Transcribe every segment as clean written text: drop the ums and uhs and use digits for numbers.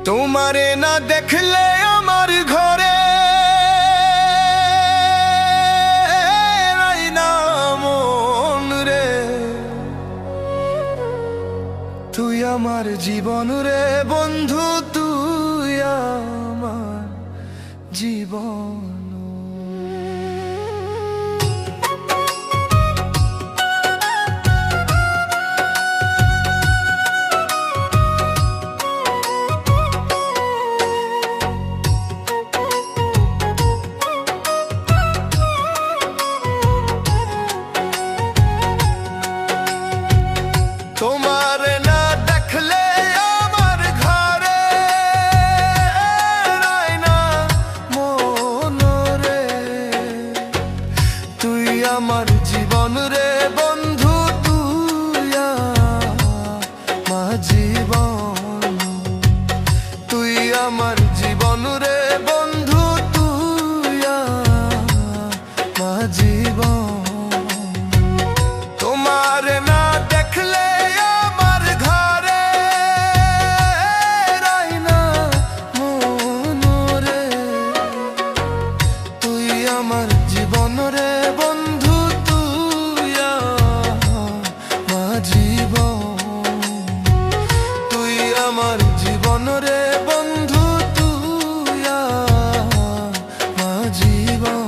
তোমারে না দেখলে আমার ঘরে না মন রে, তুই আমার জীবন রে বন্ধু, তুই আমার জীবন। তোমারে না দেখলে আমার ঘরে না মন রে, তুই আমার জীবন রে বন্ধু, তুই আমার জীবন। তুই আমার জীবন রে বন্ধু, তুই আমার জীবন। তোমারে না দেখলে আমার জীবন রে বন্ধু, তুই আমার জীবন। তুই আমার জীবন রে বন্ধু, তুই আমার জীবন।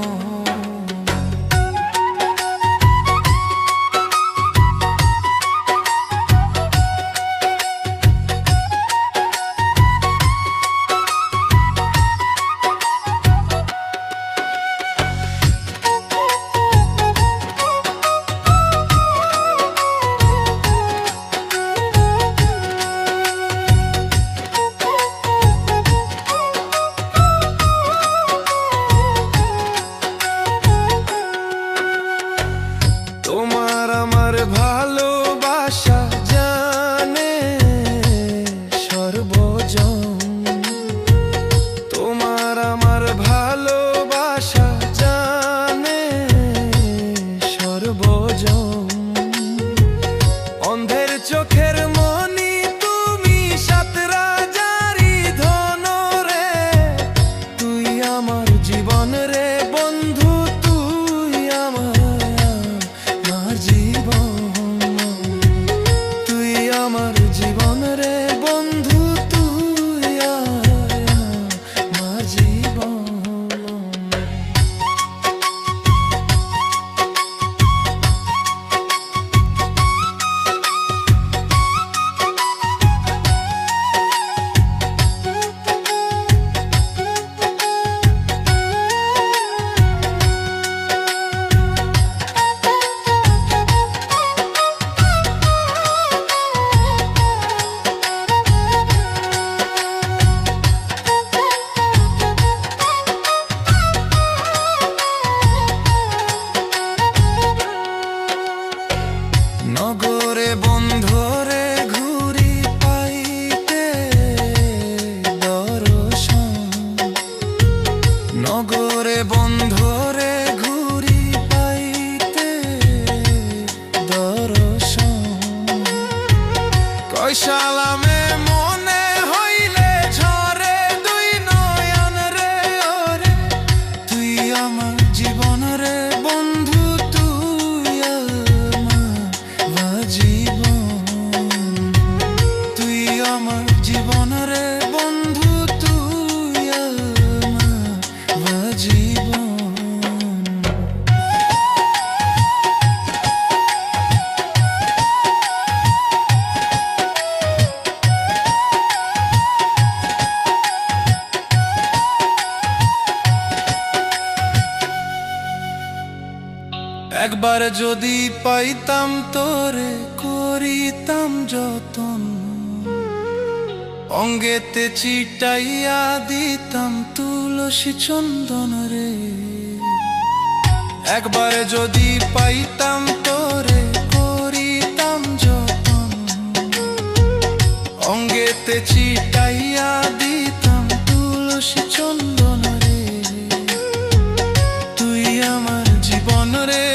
তোমার আমার ভালোবাসা জানে সর্বজন, তোমার আমার ভালোবাসা জানে সর্বজন। অন্ধের চোখের মনি তুমি, সাত রাজারি ধন রে, তুই আমার জীবন রে বন্ধু, তুই আমার জীবন। তুই আমার জীবন রে বন্ধু, তুই আমার জীবন। নগরে বন্ধরে ঘুরি পাইতে দর্শন, নগরে বন্ধরে ঘুরি পাইতে দর্শন। কয়সালামে মনে হইলে ঝরে দুই নয়ন রে, ওরে তুই আমার জীবন রে বন্ধু, তুই আমার জীবন। তুই আমার জীবন রে বন্ধু, তুই আমার জীবন। একবার যদি পাইতাম তোরে করিতাম যতন, অঙ্গেতে চিটাইয়া দিতাম তুলসী চন্দন রে। একবার যদি পাইতাম তোরে করিতাম যতন, অঙ্গেতে চিটাইয়া দিতাম তুলসী চন্দন রে। তুই আমার জীবন রে